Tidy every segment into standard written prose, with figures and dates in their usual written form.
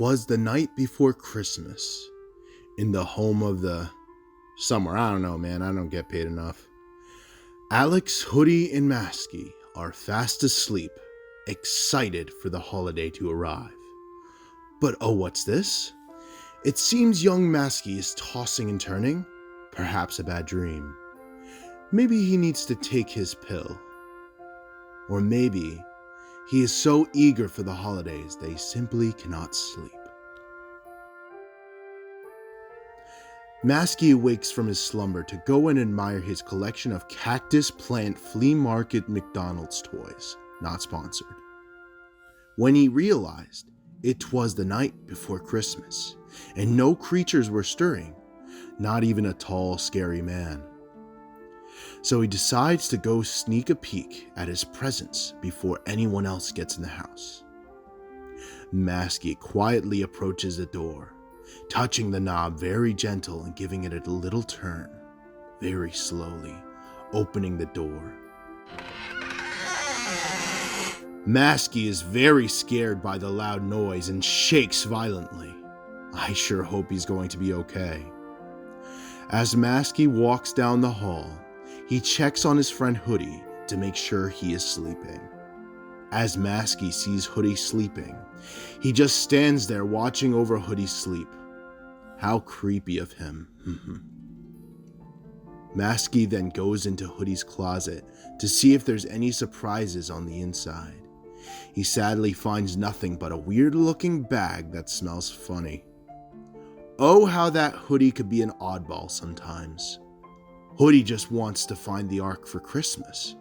'Twas the night before Christmas, in the home of somewhere, I don't know, man, I don't get paid enough. Alex, Hoodie, and Masky are fast asleep, excited for the holiday to arrive. But oh, what's this? It seems young Masky is tossing and turning, perhaps a bad dream. Maybe he needs to take his pill. Or maybe he is so eager for the holidays they simply cannot sleep. Masky awakes from his slumber to go and admire his collection of cactus plant flea market McDonald's toys, not sponsored. When he realized it was the night before Christmas, and no creatures were stirring, not even a tall, scary man. So he decides to go sneak a peek at his presents before anyone else gets in the house. Masky quietly approaches the door, touching the knob very gentle and giving it a little turn, very slowly, opening the door. Masky is very scared by the loud noise and shakes violently. I sure hope he's going to be okay. As Masky walks down the hall, he checks on his friend Hoodie to make sure he is sleeping. As Masky sees Hoodie sleeping, he just stands there watching over Hoodie's sleep. How creepy of him. Masky then goes into Hoodie's closet to see if there's any surprises on the inside. He sadly finds nothing but a weird-looking bag that smells funny. Oh, how that Hoodie could be an oddball sometimes. Hoodie just wants to find the Ark for Christmas.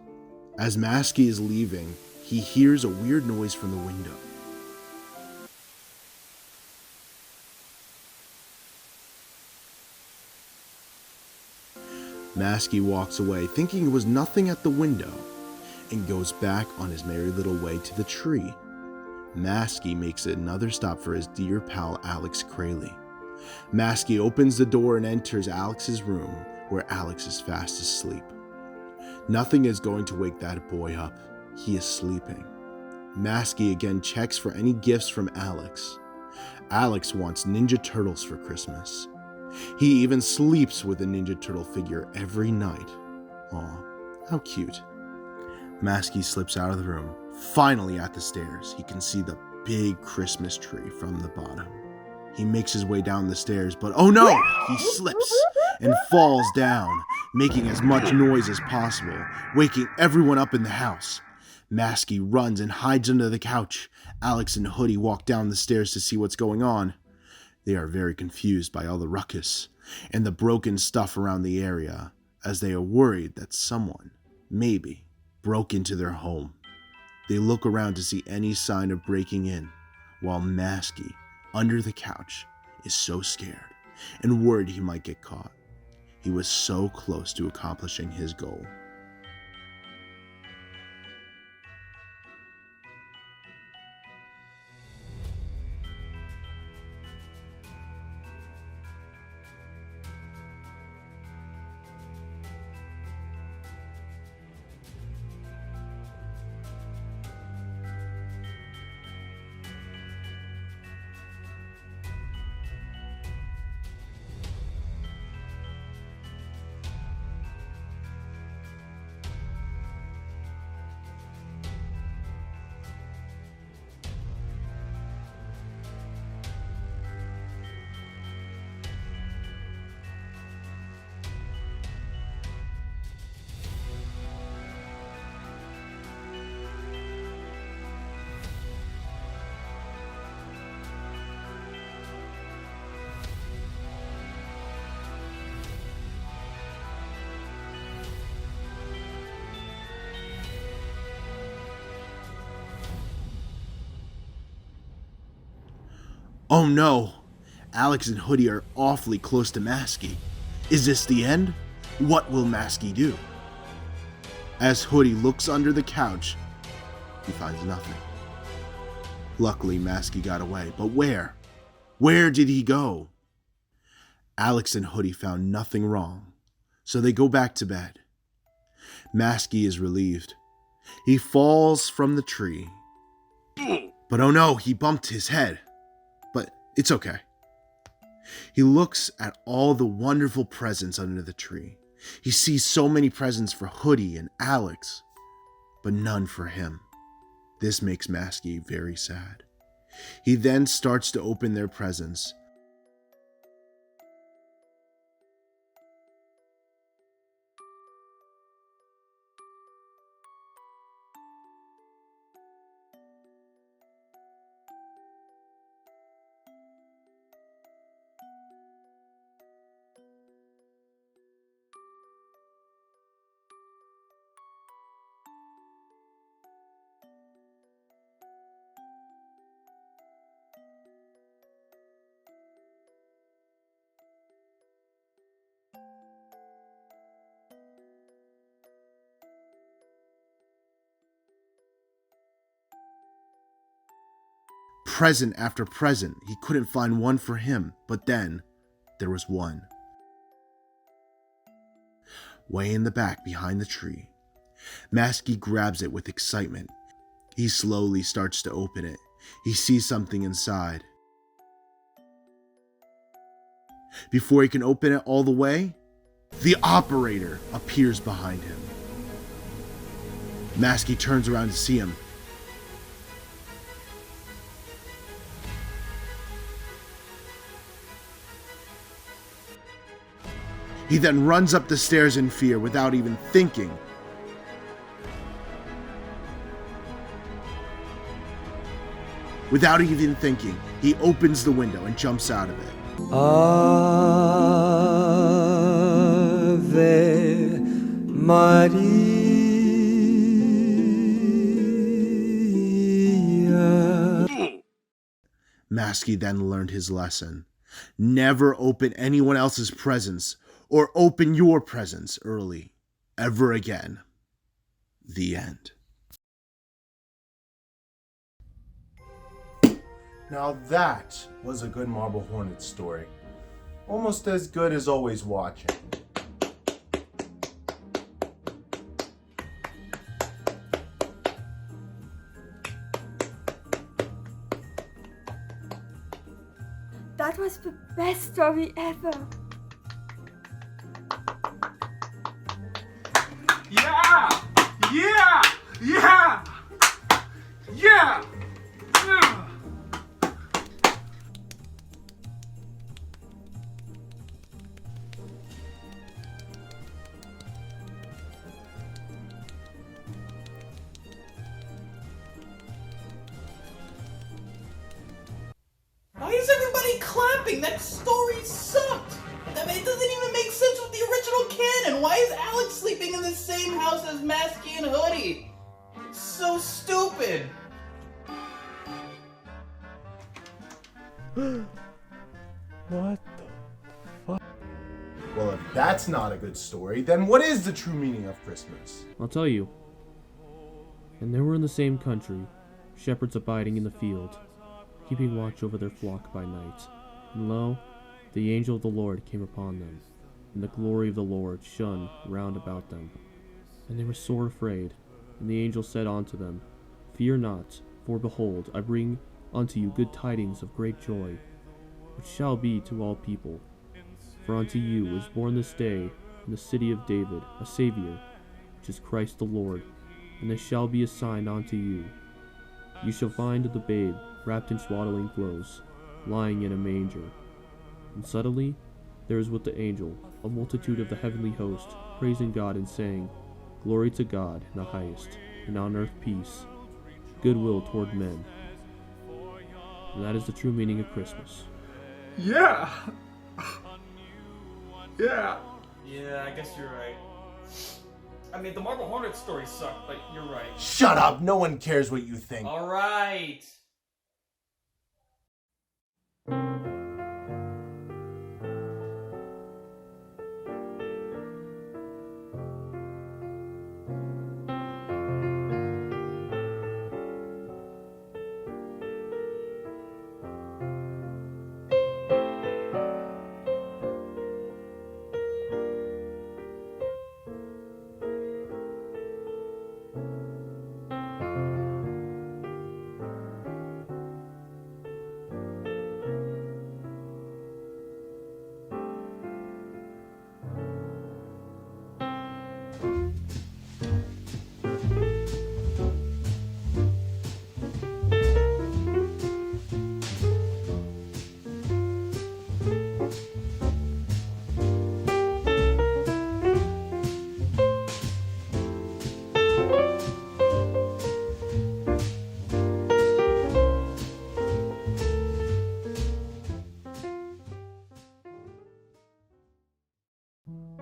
As Masky is leaving, he hears a weird noise from the window. Masky walks away, thinking it was nothing at the window, and goes back on his merry little way to the tree. Masky makes another stop for his dear pal Alex Crayley. Masky opens the door and enters Alex's room, where Alex is fast asleep. Nothing is going to wake that boy up. He is sleeping. Masky again checks for any gifts from Alex. Alex wants Ninja Turtles for Christmas. He even sleeps with a Ninja Turtle figure every night. Aw, how cute. Masky slips out of the room. Finally at the stairs, he can see the big Christmas tree from the bottom. He makes his way down the stairs, but oh no! He slips and falls down, making as much noise as possible, waking everyone up in the house. Masky runs and hides under the couch. Alex and Hoodie walk down the stairs to see what's going on. They are very confused by all the ruckus and the broken stuff around the area, as they are worried that someone, maybe, broke into their home. They look around to see any sign of breaking in, while Masky, under the couch, is so scared and worried he might get caught. He was so close to accomplishing his goal. Oh no! Alex and Hoodie are awfully close to Masky. Is this the end? What will Masky do? As Hoodie looks under the couch, he finds nothing. Luckily, Masky got away, but where? Where did he go? Alex and Hoodie found nothing wrong, so they go back to bed. Masky is relieved. He falls from the tree. But oh no, he bumped his head. But It's okay. He looks at all the wonderful presents under the tree. He sees so many presents for Hoodie and Alex, but none for him. This makes Masky very sad. He then starts to open their presents. Present after present, he couldn't find one for him, but then there was one. Way in the back behind the tree, Masky grabs it with excitement. He slowly starts to open it. He sees something inside. Before he can open it all the way, the operator appears behind him. Masky turns around to see him. He then runs up the stairs in fear without even thinking. He opens the window and jumps out of it. Ave Maria. Masky then learned his lesson. Never open anyone else's presents or open your presents early, ever again. The end. Now that was a good Marble Hornets story. Almost as good as always watching. That was the best story ever. Yeah! Yeah! Yeah! Yeah! Yeah! Why is everybody clapping? That story sucked! I mean, it doesn't even make sense with the original canon! Why is Alex sleeping in the same house as Masky and Hoodie? It's so stupid! What the fuck? Well, if that's not a good story, then what is the true meaning of Christmas? I'll tell you. And there were in the same country shepherds abiding in the field, keeping watch over their flock by night. And lo, the angel of the Lord came upon them, and the glory of the Lord shone round about them. And they were sore afraid. And the angel said unto them, Fear not, for behold, I bring unto you good tidings of great joy, which shall be to all people. For unto you is born this day in the city of David a Saviour, which is Christ the Lord. And this shall be a sign unto you. You shall find the babe wrapped in swaddling clothes, lying in a manger. And suddenly there was with the angel a multitude of the heavenly host, praising God and saying, Glory to God in the highest, and on earth peace, goodwill toward men. And that is the true meaning of Christmas. Yeah! Yeah! Yeah, I guess you're right. I mean, the Marble Hornets story sucked, but you're right. Shut up! No one cares what you think. Alright!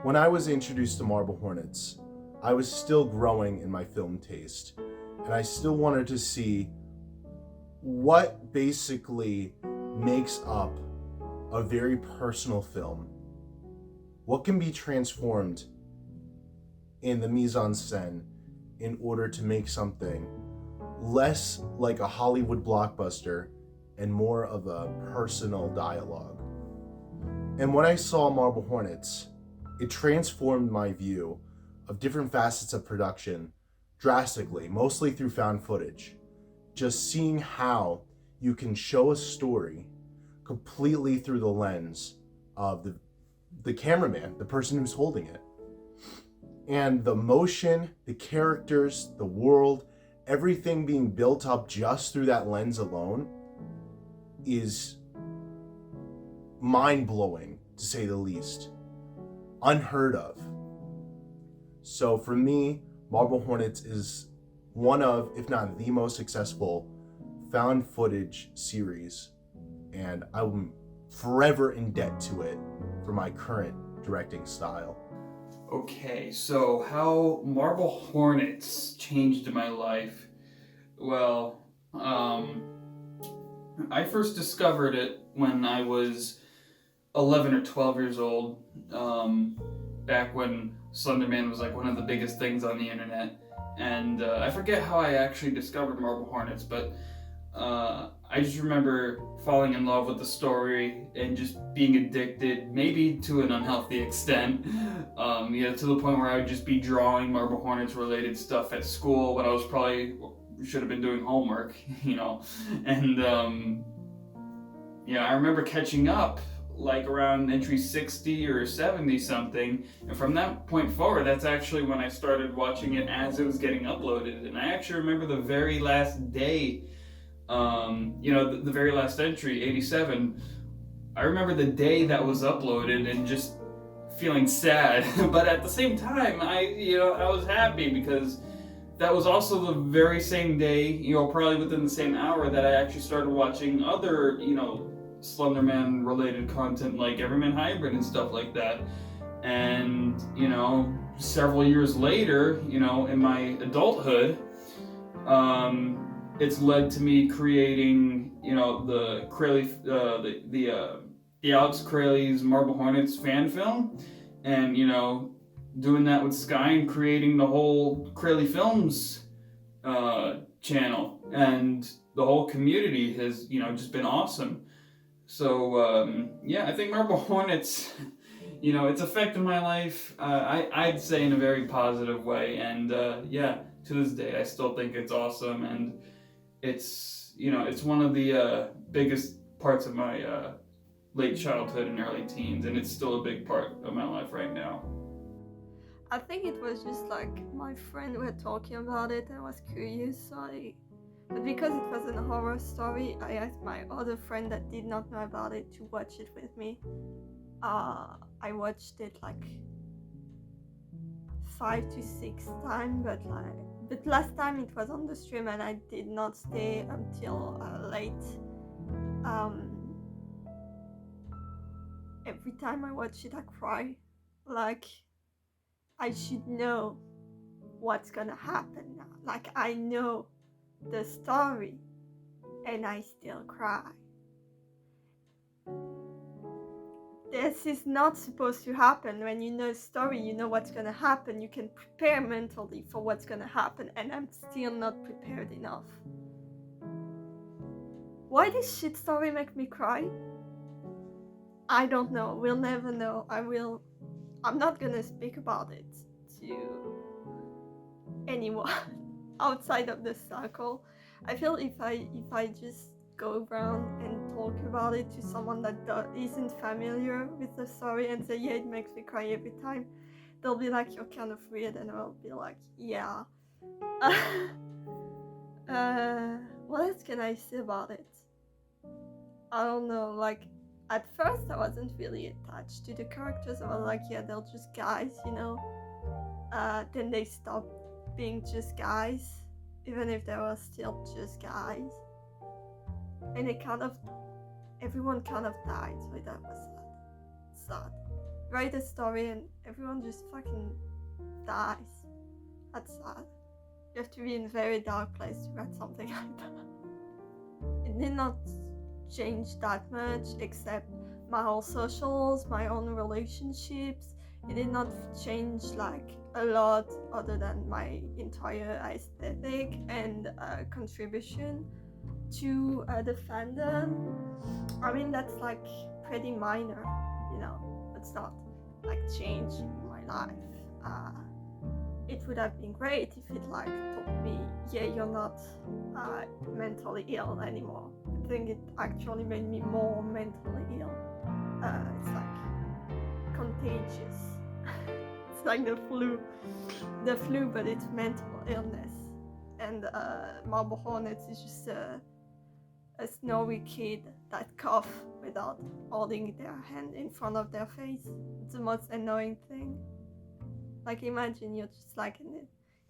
When I was introduced to Marble Hornets, I was still growing in my film taste, and I still wanted to see what basically makes up a very personal film. What can be transformed in the mise-en-scène in order to make something less like a Hollywood blockbuster and more of a personal dialogue. And when I saw Marble Hornets, it transformed my view of different facets of production drastically, mostly through found footage. Just seeing how you can show a story completely through the lens of the cameraman, the person who's holding it. And the motion, the characters, the world, everything being built up just through that lens alone is mind-blowing, to say the least. Unheard of. So for me, Marble Hornets is one of, if not the most successful found footage series, and I'm forever in debt to it for my current directing style. Okay, so how Marble Hornets changed my life. Well, I first discovered it when I was 11 or 12 years old, back when Slenderman was like one of the biggest things on the internet. And I forget how I actually discovered Marble Hornets, but I just remember falling in love with the story and just being addicted, maybe to an unhealthy extent, to the point where I would just be drawing Marble Hornets related stuff at school when I was probably should have been doing homework, and I remember catching up like around entry 60 or 70 something, and from that point forward, that's actually when I started watching it as it was getting uploaded. And I actually remember the very last day, the very last entry, 87, I remember the day that was uploaded and just feeling sad, but at the same time, I was happy because that was also the very same day, probably within the same hour, that I actually started watching other, Slenderman related content like Everyman Hybrid and stuff like that. And, several years later, in my adulthood, it's led to me creating, the Crayley, the Alex Crayley's Marble Hornets fan film, and, doing that with Skye and creating the whole Crayley Films channel, and the whole community has just been awesome. So I think Marble Hornets it's affected my life, I'd say, in a very positive way, and to this day I still think it's awesome, and it's it's one of the biggest parts of my late childhood and early teens, and it's still a big part of my life right now. I think it was just like my friend were talking about it and I was curious, but because it was a horror story, I asked my other friend that did not know about it to watch it with me. I watched it like 5 to 6 times, but last time it was on the stream and I did not stay until late. Every time I watch it I cry, like I should know what's gonna happen now. Like I know the story and I still cry. This is not supposed to happen. When you know a story, you know what's gonna happen. You can prepare mentally for what's gonna happen, and I'm still not prepared enough. Why this shit story make me cry? I don't know. We'll never know. I'm not gonna speak about it to anyone outside of the circle. I feel if I just go around and talk about it to someone that isn't familiar with the story and say, yeah, it makes me cry every time, they'll be like, you're kind of weird, and I'll be like, yeah. What else can I say about it? I don't know, like, at first I wasn't really attached to the characters. I was like, yeah, they're just guys, then they stopped being just guys, even if they were still just guys. And everyone kind of died, so that was sad. write a story and everyone just fucking dies. That's sad. You have to be in a very dark place to write something like that. It did not change that much, except my whole socials, my own relationships. It did not change like a lot other than my entire aesthetic and contribution to the fandom. I mean, that's like pretty minor, you know. It's not like changing my life. It would have been great if it like told me, yeah, you're not mentally ill anymore. I think it actually made me more mentally ill. It's like contagious. It's like the flu, but it's mental illness. And Marble Hornets is just a snowy kid that cough without holding their hand in front of their face. It's the most annoying thing. Like, imagine you're just like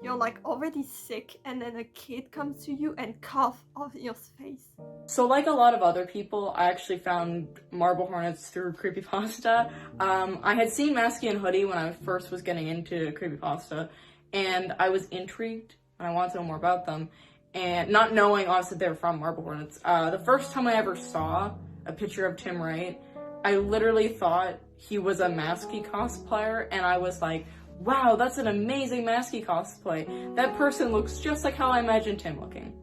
you're like already sick, and then a kid comes to you and cough off your face. So like a lot of other people, I actually found Marble Hornets through creepypasta. I had seen Masky and Hoodie when I first was getting into creepypasta, and I was intrigued and I wanted to know more about them. And not knowing honestly they were from Marble Hornets. The first time I ever saw a picture of Tim Wright, I literally thought he was a Masky cosplayer, and I was like, wow, that's an amazing Masky cosplay. That person looks just like how I imagined Tim looking.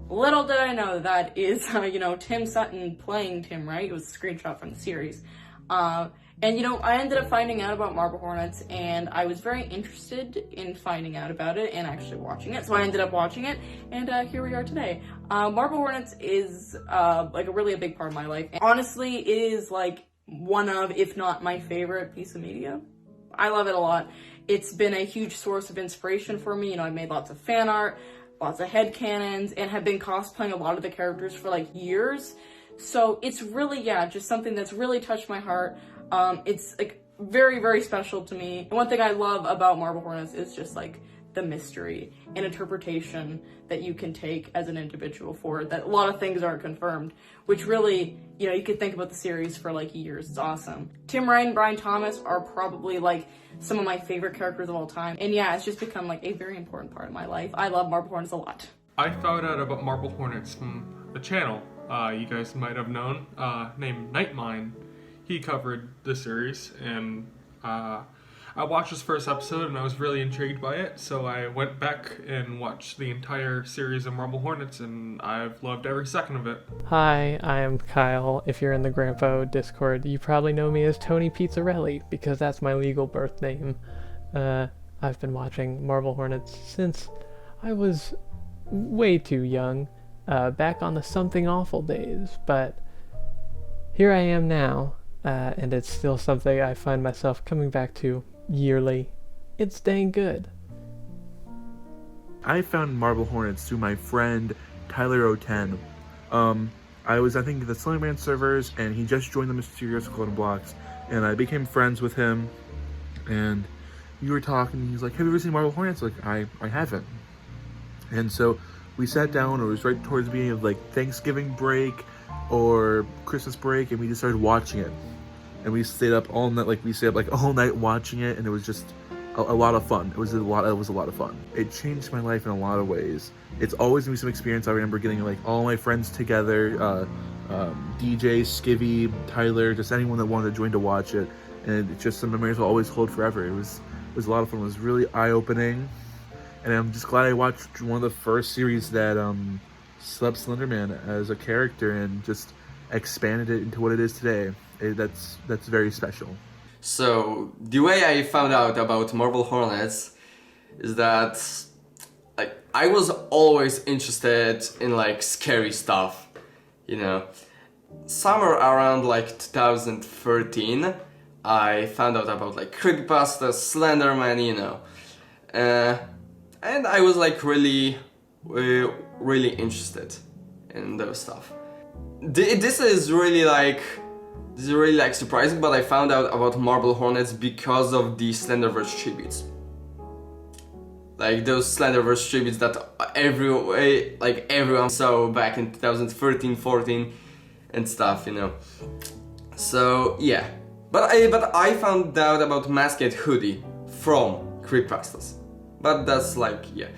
Little did I know that is, Tim Sutton playing Tim Wright. It was a screenshot from the series. I ended up finding out about Marble Hornets, and I was very interested in finding out about it and actually watching it. So I ended up watching it, and here we are today. Marble Hornets is really a big part of my life. And honestly, it is like one of, if not my favorite piece of media. I love it a lot. It's been a huge source of inspiration for me. I've made lots of fan art, lots of headcanons, and have been cosplaying a lot of the characters for like years. So it's really, just something that's really touched my heart. It's like very, very special to me. And one thing I love about Marble Hornets is just like the mystery and interpretation that you can take as an individual for it, that a lot of things aren't confirmed, which really, you could think about the series for like years. It's awesome. Tim Wright and Brian Thomas are probably like some of my favorite characters of all time. And it's just become like a very important part of my life. I love Marble Hornets a lot. I found out about Marble Hornets from a channel you guys might have known, named Nightmine. He covered the series, and I watched his first episode and I was really intrigued by it, so I went back and watched the entire series of Marble Hornets, and I've loved every second of it. Hi, I am Kyle. If you're in the Grandpa Discord, you probably know me as Tony Pizzarelli, because that's my legal birth name. I've been watching Marble Hornets since I was way too young, back on the Something Awful days, but here I am now, and it's still something I find myself coming back to yearly. It's dang good. I found Marble Hornets through my friend Tyler010. I was, I think, the Slenderman servers, and he just joined the Mysterious Golden Blocks, and I became friends with him, and we were talking, and he's like, have you ever seen Marble Hornets? Like, I haven't. And so we sat down. It was right towards the beginning of like Thanksgiving break or Christmas break, and we just started watching it. And we stayed up all night, all night watching it, and it was just a lot of fun. It was a lot of fun. It changed my life in a lot of ways. It's always gonna be some experience. I remember getting like all my friends together, DJ, Skivvy, Tyler, just anyone that wanted to join to watch it, and it's just some memories will always hold forever. It was a lot of fun. It was really eye-opening, and I'm just glad I watched one of the first series that slept Slenderman as a character and just expanded it into what it is today. That's very special. So the way I found out about Marble Hornets is that I was always interested in like scary stuff, Somewhere around like 2013, I found out about like creepypasta, Slenderman, and I was like really interested in those stuff. This is really surprising, but I found out about Marble Hornets because of the Slenderverse tributes. Like those Slenderverse tributes that everyone saw back in 2013, 14 and stuff, So yeah, But I found out about Masked Hoodie from creepypastas. But that's like, yeah.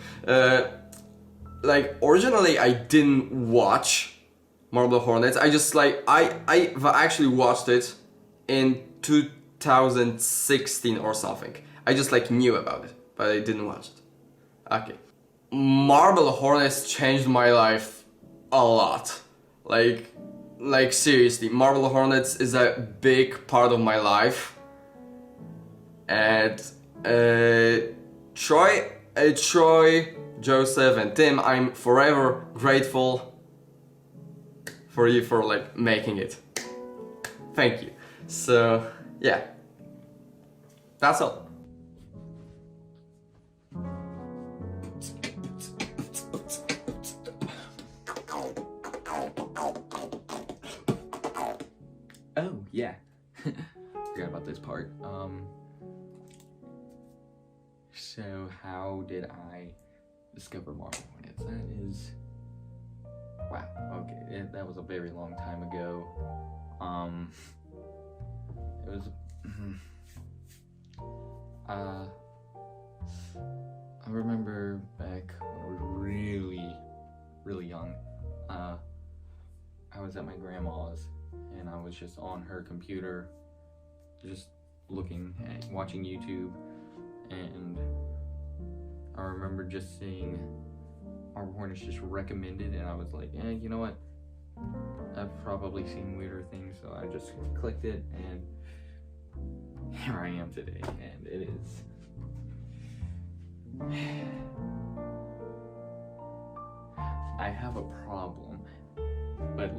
Like, originally I didn't watch Marble Hornets. I just like, I've actually watched it in 2016 or something. I just like knew about it, but I didn't watch it. Okay. Marble Hornets changed my life a lot. Like seriously, Marble Hornets is a big part of my life. And Troy, Joseph, and Tim, I'm forever grateful for you for like making it. Thank you. So yeah, that's all. Oh yeah, forgot about this part. So how did I discover Marble Hornets? That is, wow. Okay, that was a very long time ago. It was. I remember back when I was really young. I was at my grandma's and I was just on her computer, just watching YouTube, and I remember just seeing Marble Hornets just recommended, and I was like, you know what? I've probably seen weirder things, so I just clicked it, and here I am today, and it is. I have a problem, but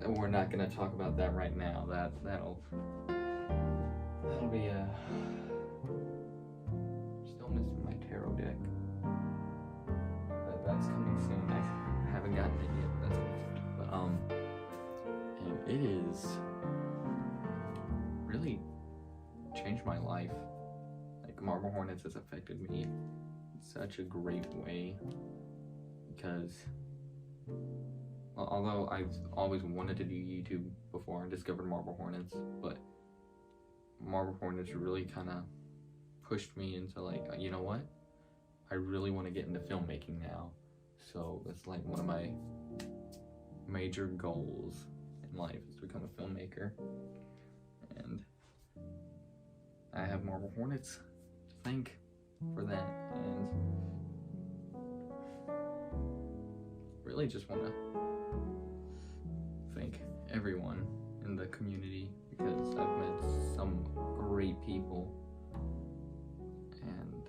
we're not gonna talk about that right now. That'll be still missing my tarot deck. That's coming soon. I haven't gotten it yet. And it is really changed my life. Like, Marble Hornets has affected me in such a great way, because although I've always wanted to do YouTube before I discovered Marble Hornets, but Marble Hornets really kind of pushed me into like, you know what? I really want to get into filmmaking now. So it's like one of my major goals in life is to become a filmmaker. And I have Marble Hornets to thank for that. And really just want to thank everyone in the community, because I've met some great people, and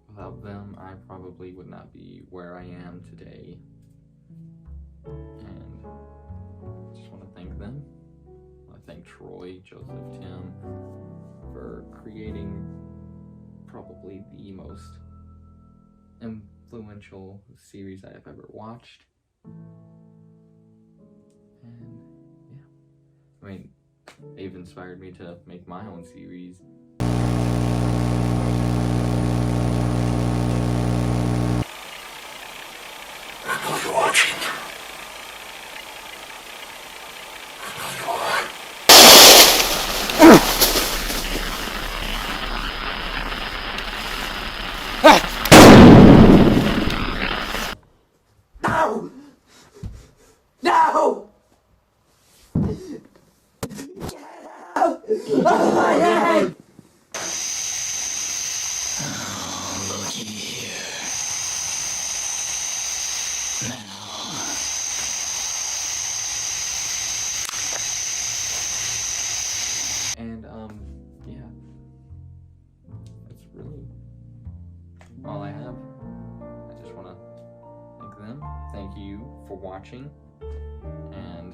without them I probably would not be where I am today. And I just want to thank them. I want to thank Troy, Joseph, Tim for creating probably the most influential series I have ever watched. And yeah, I mean, they've inspired me to make my own series. And yeah, that's really all I have. I just want to thank them. Thank you for watching, and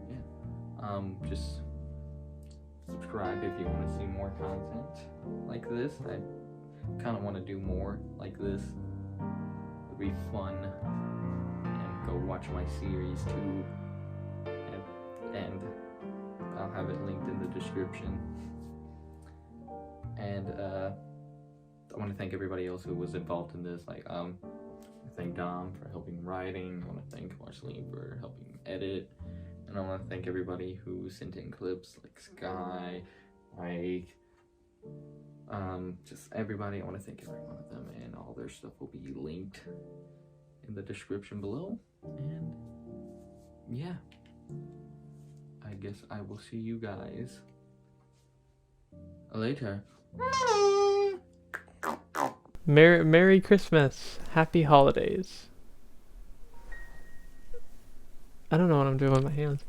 yeah, just subscribe if you want to see more content like this. I kind of want to do more like this. It'd be fun. And go watch my series too, and I'll have it linked in the description. And I want to thank everybody else who was involved in this. Like, I thank Dom for helping writing. I want to thank Marceline for helping edit. And I want to thank everybody who sent in clips, like Skye, Mike, just everybody. I want to thank every one of them, and all their stuff will be linked in the description below. And yeah, I guess I will see you guys later. Merry Christmas. Happy holidays. I don't know what I'm doing with my hands.